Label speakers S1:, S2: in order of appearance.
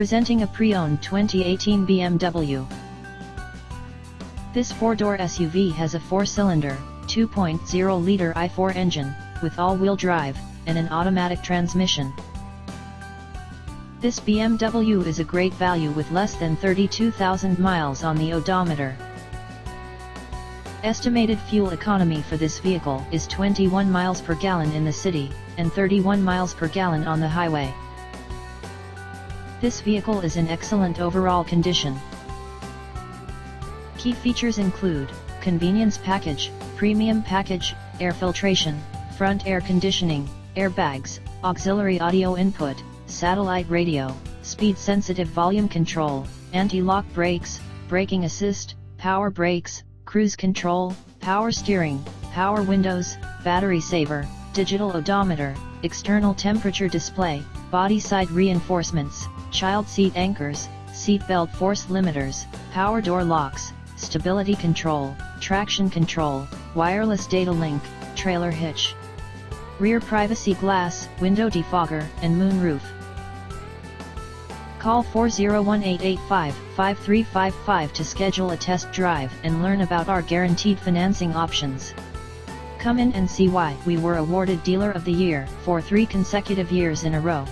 S1: Presenting a pre-owned 2018 BMW. This 4-door SUV has a 4-cylinder, 2.0-liter i4 engine, with all-wheel drive, and an automatic transmission. This BMW is a great value with less than 32,000 miles on the odometer. Estimated fuel economy for this vehicle is 21 miles per gallon in the city, and 31 miles per gallon on the highway. This vehicle is in excellent overall condition. Key features include: convenience package, premium package, air filtration, front air conditioning, airbags, auxiliary audio input, satellite radio, speed-sensitive volume control, anti-lock brakes, braking assist, power brakes, cruise control, power steering, power windows, battery saver, digital odometer, external temperature display, body side reinforcements, child seat anchors, seat belt force limiters, power door locks, stability control, traction control, wireless data link, trailer hitch, rear privacy glass, window defogger, and moonroof. Call 401-885-5355 to schedule a test drive and learn about our guaranteed financing options. Come in and see why we were awarded Dealer of the Year for 3 consecutive years in a row.